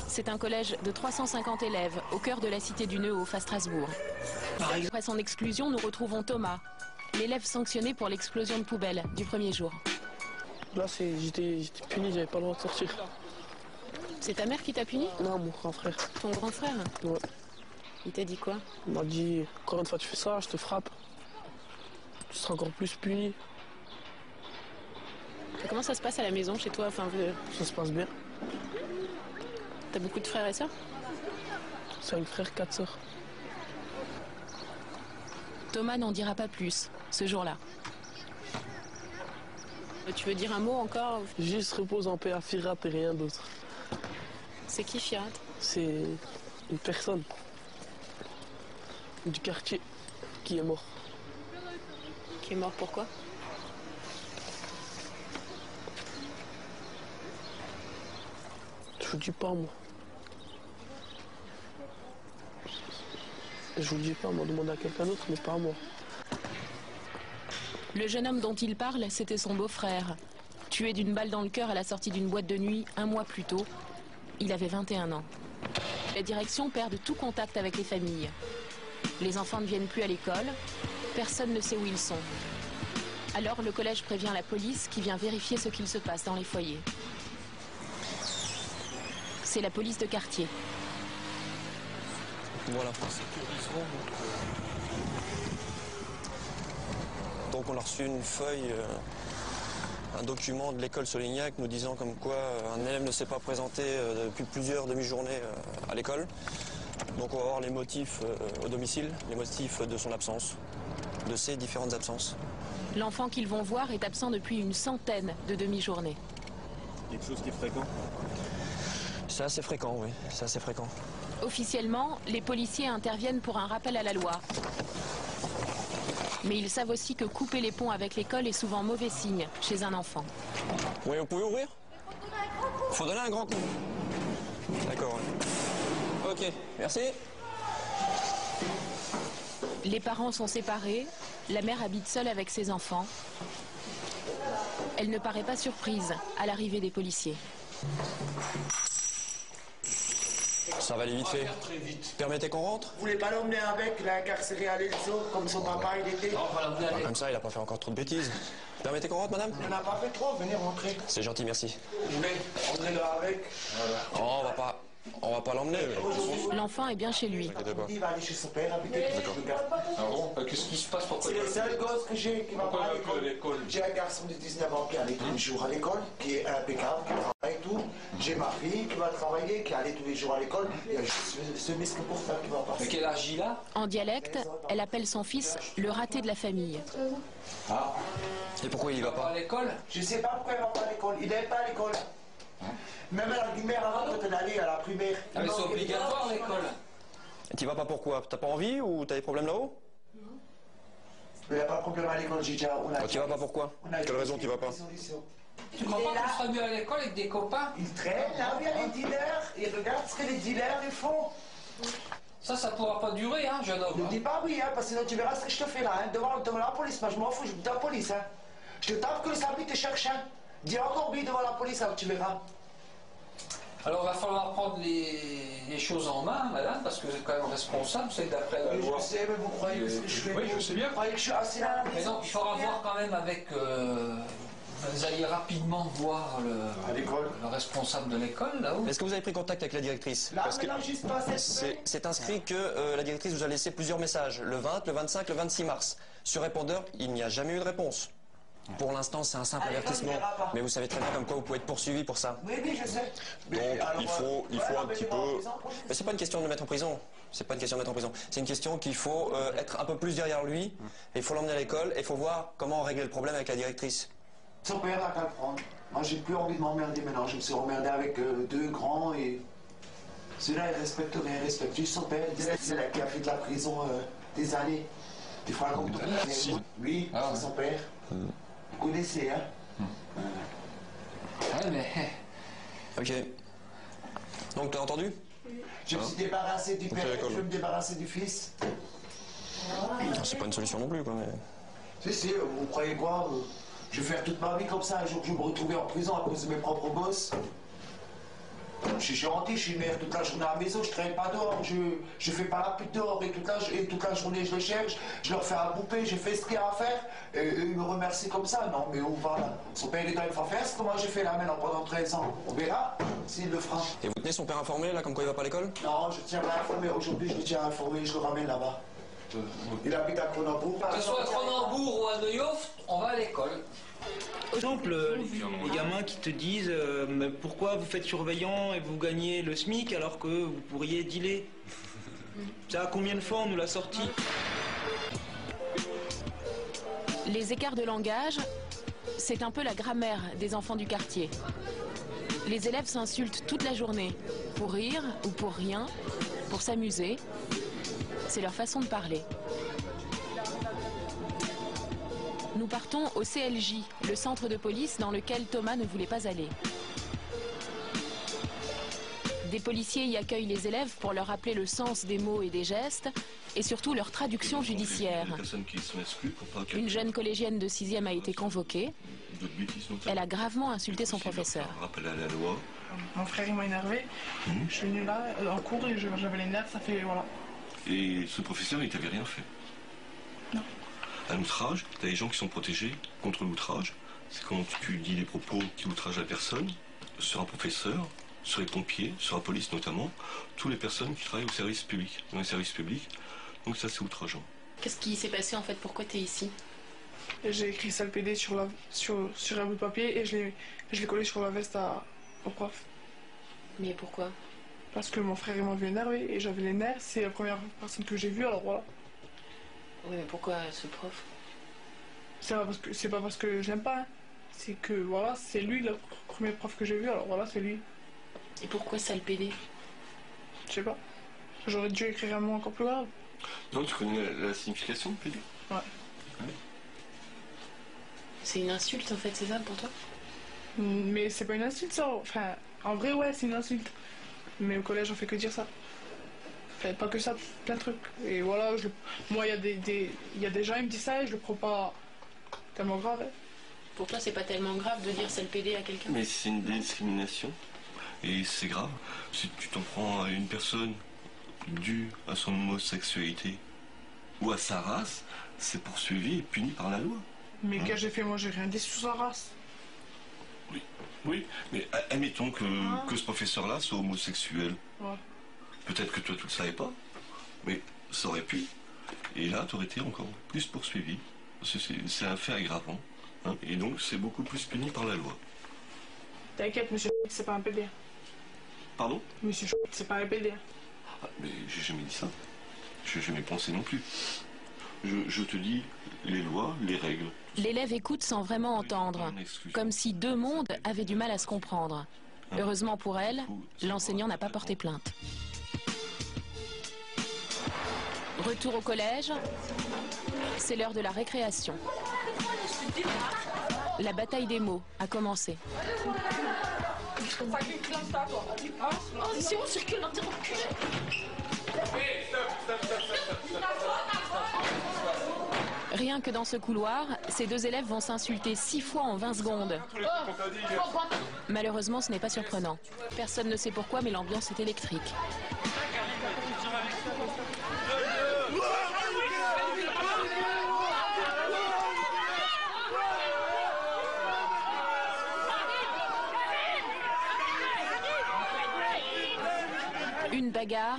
C'est un collège de 350 élèves au cœur de la cité du Neuhof à Strasbourg. Après son exclusion, nous retrouvons Thomas, l'élève sanctionné pour l'explosion de poubelle du premier jour. Là, j'étais puni, j'avais pas le droit de sortir. C'est ta mère qui t'a puni? Non, mon grand frère. Ton grand frère? Ouais. Il t'a dit quoi? Il m'a dit, encore une fois tu fais ça, je te frappe. Tu seras encore plus puni. Et comment ça se passe à la maison chez toi? Enfin, Ça se passe bien. t'as beaucoup de frères et sœurs? 5 frères, 4 sœurs. Thomas n'en dira pas plus ce jour-là. Tu veux dire un mot encore? Juste repose en paix à Firat et rien d'autre. C'est qui Firat? C'est une personne du quartier qui est mort. Qui est mort pourquoi? Je vous dis pas moi. Je vous dis pas, moi demande à quelqu'un d'autre, mais pas à moi. Le jeune homme dont il parle, c'était son beau-frère. Tué d'une balle dans le cœur à la sortie d'une boîte de nuit un mois plus tôt. Il avait 21 ans. La direction perd tout contact avec les familles. Les enfants ne viennent plus à l'école. Personne ne sait où ils sont. Alors le collège prévient la police qui vient vérifier ce qu'il se passe dans les foyers. C'est la police de quartier. Voilà. Donc on a reçu une feuille, un document de l'école Solignac nous disant comme quoi un élève ne s'est pas présenté depuis plusieurs demi-journées à l'école. Donc on va voir les motifs au domicile, les motifs de son absence, de ses différentes absences. L'enfant qu'ils vont voir est absent depuis une centaine de demi-journées. Quelque chose qui est fréquent? C'est assez fréquent, oui, c'est assez fréquent. Officiellement, les policiers interviennent pour un rappel à la loi. Mais ils savent aussi que couper les ponts avec l'école est souvent mauvais signe chez un enfant. Oui, vous pouvez ouvrir? Faut donner un grand coup. D'accord. Ok, merci. Les parents sont séparés, la mère habite seule avec ses enfants. Elle ne paraît pas surprise à l'arrivée des policiers. Ça va aller vite fait. Permettez qu'on rentre? Vous voulez pas l'emmener avec, l'incarcéré à l'Elso, comme son papa il était? Comme ça, il a pas fait encore trop de bêtises. Permettez qu'on rentre, madame? Il n'en a pas fait trop, venez rentrer. C'est gentil, merci. Mais, entrez là avec. Oh, on va pas l'emmener. L'enfant est bien chez lui. Il va aller chez son père, habiter. Ah bon? Qu'est-ce qui se passe? Pourquoi? C'est le seul gosse que j'ai qui va pas à l'école. J'ai un garçon de 19 ans qui allait tous les jours à l'école, qui est impeccable, qui travaille et tout. J'ai ma fille qui va travailler, qui allait tous les jours à l'école. Il y a juste ce misque pour ça qui va passer. Mais quel âge il a? En dialecte, elle appelle son fils le raté de la famille. Ah. Et pourquoi il y va Pas pas? à l'école? Je sais pas pourquoi il va pas à l'école. Il n'est pas à l'école. Même à la primaire, avant, quand on allait à la primaire. Ah, mais c'est obligatoire l'école. Et t'y vas pas pourquoi? T'as pas envie ou t'as des problèmes là-haut? Il n'y a pas de problème à l'école, j'ai déjà. T'y vas pas pourquoi? Quelle raison t'y vas pas? Tu crois pas que tu seras mieux à l'école avec des copains? Il traîne, là, il y a les dealers, il regarde ce que les dealers ils font. Ça pourra pas durer, hein, jeune homme. Ne dis pas oui, hein, parce que sinon tu verras ce que je te fais là, hein, devant la police. Moi, je m'en fous, je me dis la police, hein. Je te tape que le samedi te cherche, hein. Dis encore oui devant la police, alors tu verras. Alors, il va falloir prendre les choses en main, madame, parce que vous êtes quand même responsable, c'est d'après la loi. Je sais, mais vous croyez que ce que je fais. Oui, je sais bien. Vous croyez que je suis assis là. Mais non, il faudra voir quand même avec... vous allez rapidement voir le responsable de l'école, là-haut. Est-ce que vous avez pris contact avec la directrice? Là, Parce que maintenant, juste pas c'est inscrit que la directrice vous a laissé plusieurs messages, le 20, le 25, le 26 mars. Sur répondeur, il n'y a jamais eu de réponse. Pour l'instant, c'est un simple avertissement. Mais vous savez très bien comme quoi vous pouvez être poursuivi pour ça. Oui, oui, je sais. Donc, il faut un petit peu... Mais c'est pas une question de le mettre en prison. C'est pas une question de mettre en prison. C'est une question qu'il faut être un peu plus derrière lui. Et il faut l'emmener à l'école et il faut voir comment régler le problème avec la directrice. Son père n'a qu'à le prendre. Moi, j'ai plus envie de m'emmerder maintenant. Je me suis emmerdé avec deux grands et... Celui-là, il respecte rien, il respecte juste son père. C'est là qui a fait de la prison des années. Des fois, comme tout. Lui, c'est son père. Vous connaissez, hein? Ouais, mais... Ok. Donc, t'as entendu? Je me suis débarrassé du père, je veux me débarrasser du fils. C'est pas une solution non plus, quoi, mais... Si, vous croyez quoi? Je vais faire toute ma vie comme ça. Un jour, je vais me retrouver en prison à cause de mes propres boss. Je suis gentil, je suis mère toute la journée à la maison, je traîne pas dehors, je fais pas la pute dehors et toute la journée je les cherche, je leur fais à bouffer, j'ai fait ce qu'il y a à faire et eux ils me remercient comme ça. Non mais où va là? Son père est dans une face, comment j'ai fait là maintenant pendant 13 ans? On verra s'il le fera. Et vous tenez son père informé, là, comme quoi il va pas à l'école? Non, je tiens à l'informer, aujourd'hui je le tiens à informer, je le ramène là-bas. Il habite à Cronenbourg. Que ce soit à Cronenbourg ou à Neuhoff, on va à l'école. Par exemple, les gamins qui te disent mais pourquoi vous faites surveillant et vous gagnez le SMIC alors que vous pourriez dealer. Ça, combien de fois on nous l'a sorti? Les écarts de langage, c'est un peu la grammaire des enfants du quartier. Les élèves s'insultent toute la journée, pour rire ou pour rien, pour s'amuser. C'est leur façon de parler. Nous partons au CLJ, le centre de police dans lequel Thomas ne voulait pas aller. Des policiers y accueillent les élèves pour leur rappeler le sens des mots et des gestes, et surtout leur traduction judiciaire. Une jeune collégienne de 6e a été convoquée. Elle a gravement insulté son professeur. Mon frère il m'a énervé. Je suis venue là en cours et j'avais les nerfs, ça fait voilà. Et ce professeur il t'avait rien fait? Non. Un outrage, tu as des gens qui sont protégés contre l'outrage. C'est quand tu dis des propos qui outragent la personne, sur un professeur, sur les pompiers, sur la police notamment, toutes les personnes qui travaillent au service public, dans les services publics. Donc ça c'est outrageant. Qu'est-ce qui s'est passé en fait? Pourquoi tu es ici? J'ai écrit sale PD sur un bout de papier et je l'ai collé sur la veste au prof. Mais pourquoi? Parce que mon frère il m'a vu énervé et j'avais les nerfs, c'est la première personne que j'ai vue, alors voilà. Oui, mais pourquoi ce prof? C'est pas parce que je l'aime pas, hein. C'est que voilà, c'est lui le premier prof que j'ai vu, alors voilà, c'est lui. Et pourquoi sale PD? Je sais pas. J'aurais dû écrire un mot encore plus grave. Non, tu connais la signification de PD? Ouais. C'est une insulte en fait, c'est ça pour toi? Mais c'est pas une insulte ça. Enfin, en vrai ouais, c'est une insulte. Mais au collège on fait que dire ça. Enfin, pas que ça, plein de trucs. Et voilà, moi il y a des gens ils me disent ça et je le prends pas tellement grave. Hein. Pour toi c'est pas tellement grave de dire sale PD à quelqu'un? Mais c'est une discrimination. Et c'est grave. Si tu t'en prends à une personne due à son homosexualité ou à sa race, c'est poursuivi et puni par la loi. Mais qu'est-ce que j'ai fait? Moi j'ai rien dit sur sa race. Oui, mais admettons que ce professeur-là soit homosexuel. Ouais. Peut-être que toi tu le savais pas, mais ça aurait pu. Et là, tu aurais été encore plus poursuivi. C'est un fait aggravant. Hein, et donc c'est beaucoup plus puni par la loi. T'inquiète, monsieur, c'est pas un PD. Pardon? Monsieur, c'est pas un PD. Ah, mais j'ai jamais dit ça. J'ai jamais pensé non plus. Je te dis les lois, les règles. L'élève écoute sans vraiment entendre, comme si deux mondes avaient du mal à se comprendre. Heureusement pour elle, l'enseignant n'a pas porté plainte. Retour au collège, c'est l'heure de la récréation. La bataille des mots a commencé. Rien que dans ce couloir, ces deux élèves vont s'insulter 6 fois en 20 secondes. Malheureusement, ce n'est pas surprenant. Personne ne sait pourquoi, mais l'ambiance est électrique. Une bagarre,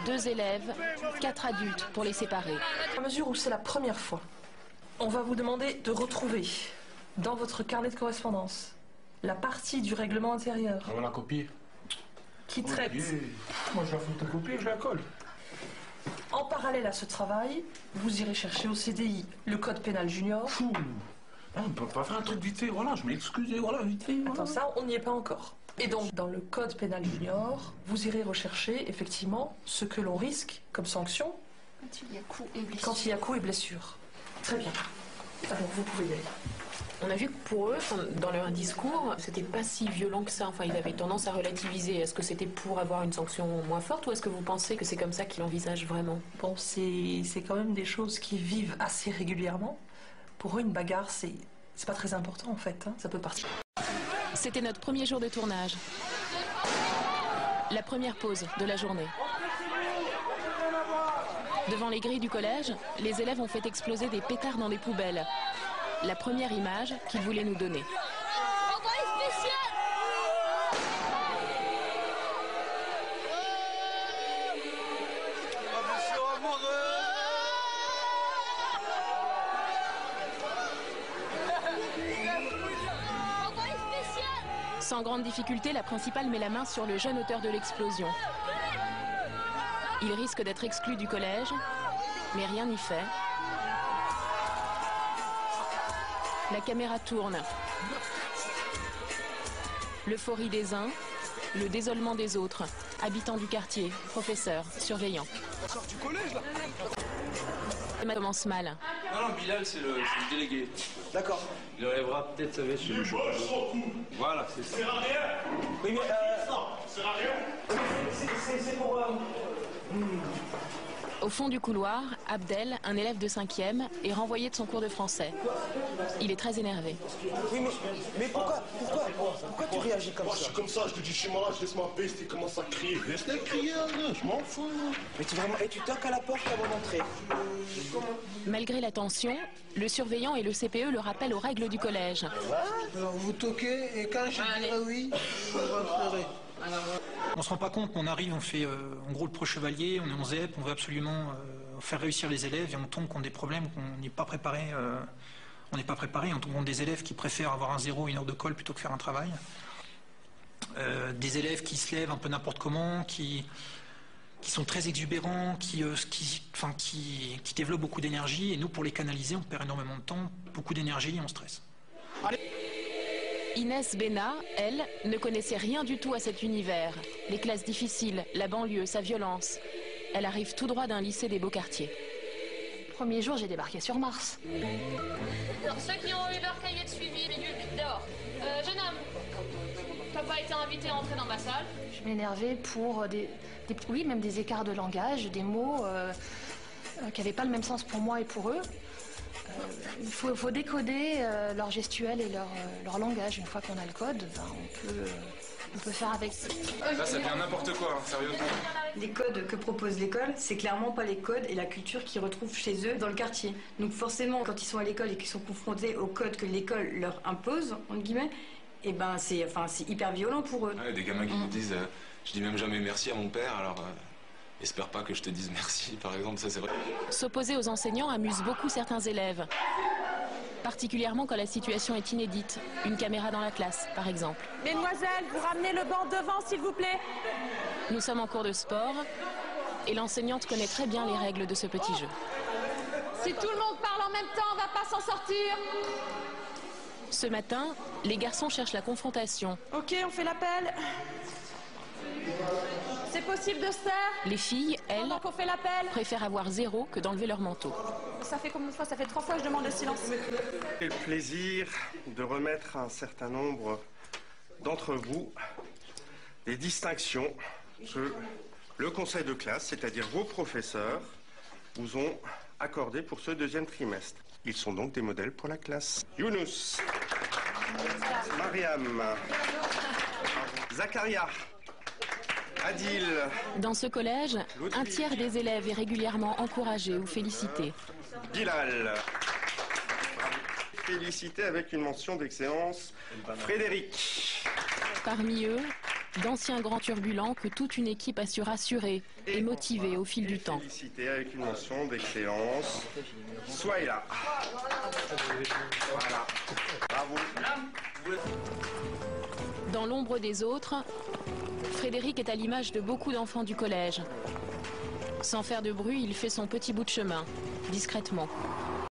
2 élèves, 4 adultes pour les séparer. À mesure où c'est la première fois, on va vous demander de retrouver dans votre carnet de correspondance la partie du règlement intérieur. On va la copier. Qui traite. Moi je la photocopier, je la colle. En parallèle à ce travail, vous irez chercher au CDI le code pénal junior. Fou. On ne peut pas faire un truc vite fait, voilà, je m'excuse, voilà, vite fait. Voilà. Attends, ça, on n'y est pas encore. Et donc, dans le code pénal junior, vous irez rechercher effectivement ce que l'on risque comme sanction quand il y a coup et blessure. Quand il y a coup et blessure. Très bien. Alors, vous pouvez y aller. On a vu que pour eux, dans leur discours, c'était pas si violent que ça. Enfin, ils avaient tendance à relativiser. Est-ce que c'était pour avoir une sanction moins forte ou est-ce que vous pensez que c'est comme ça qu'ils l'envisagent vraiment? Bon, c'est quand même des choses qui vivent assez régulièrement. Pour eux, une bagarre, C'est pas très important en fait, hein. Ça peut partir. C'était notre premier jour de tournage. La première pause de la journée. Devant les grilles du collège, les élèves ont fait exploser des pétards dans des poubelles. La première image qu'ils voulaient nous donner. Sans grande difficulté, la principale met la main sur le jeune auteur de l'explosion. Il risque d'être exclu du collège, mais rien n'y fait. La caméra tourne. L'euphorie des uns, le désolement des autres. Habitants du quartier, professeurs, surveillants. On sort du collège là. Ça commence mal. Non, Bilal, c'est le délégué. D'accord. Il enlèvera peut-être sa veste chez le chocolat. Voilà, c'est ça. Ça sert à rien. Oui, mais Ça sert à rien. c'est pour... Au fond du couloir, Abdel, un élève de 5e, est renvoyé de son cours de français. Il est très énervé. Oui, mais pourquoi tu réagis comme Moi, ça? je suis comme ça, je te dis, je suis malade, je laisse ma peste, il commence à crier. Laisse-le crier, je m'en fous. Mais tu toques à la porte avant d'entrer. Malgré la tension, le surveillant et le CPE le rappellent aux règles du collège. Alors vous toquez et quand je dirai oui, vous rentrerez. On se rend pas compte, on arrive, on fait en gros le pro-chevalier, on est en ZEP, on veut absolument faire réussir les élèves et on tombe contre des problèmes qu'on n'est pas préparé. On n'est pas préparé, on tombe contre des élèves qui préfèrent avoir un 0, 1 heure de colle plutôt que faire un travail. Des élèves qui se lèvent un peu n'importe comment, qui sont très exubérants, qui développent beaucoup d'énergie et nous pour les canaliser on perd énormément de temps, beaucoup d'énergie et on stresse. Inès Bénat, elle, ne connaissait rien du tout à cet univers. Les classes difficiles, la banlieue, sa violence. Elle arrive tout droit d'un lycée des beaux quartiers. Premier jour, j'ai débarqué sur Mars. Alors, ceux qui ont eu leur cahier de suivi, minute dehors. Jeune homme, t'as pas été invité à entrer dans ma salle? Je m'énervais pour oui, même des écarts de langage, des mots qui n'avaient pas le même sens pour moi et pour eux. Il faut décoder leur gestuelle et leur langage. Une fois qu'on a le code, ben, on peut faire avec. Là, ça devient n'importe quoi, hein, sérieusement. Les codes que propose l'école, c'est clairement pas les codes et la culture qu'ils retrouvent chez eux dans le quartier. Donc forcément, quand ils sont à l'école et qu'ils sont confrontés aux codes que l'école leur impose, entre guillemets, et ben c'est hyper violent pour eux. Ouais, des gamins qui nous disent, je dis même jamais merci à mon père, alors espère pas que je te dise merci, par exemple, ça c'est vrai. S'opposer aux enseignants amuse beaucoup certains élèves. Particulièrement quand la situation est inédite. Une caméra dans la classe, par exemple. Mesdemoiselles, vous ramenez le banc devant, s'il vous plaît. Nous sommes en cours de sport et l'enseignante connaît très bien les règles de ce petit jeu. Si tout le monde parle en même temps, on va pas s'en sortir. Ce matin, les garçons cherchent la confrontation. Ok, on fait l'appel. C'est possible de se taire? Les filles, elles, on fait l'appel. préfèrent avoir 0 que d'enlever leur manteau. Ça fait combien de fois? Ça fait 3 fois que je demande le silence. J'ai le plaisir de remettre à un certain nombre d'entre vous des distinctions que le conseil de classe, c'est-à-dire vos professeurs, vous ont accordées pour ce deuxième trimestre. Ils sont donc des modèles pour la classe. Younous, Mariam, Zakaria, Adil. Dans ce collège, un tiers des élèves est régulièrement encouragé ou félicité. Bilal. Félicité avec une mention d'excellence. Frédéric. Parmi eux, d'anciens grands turbulents que toute une équipe a su rassurer et motiver au fil du temps. Félicité avec une mention d'excellence. Souaïla. Voilà. Bravo. Dans l'ombre des autres, Frédéric est à l'image de beaucoup d'enfants du collège. Sans faire de bruit, il fait son petit bout de chemin, discrètement.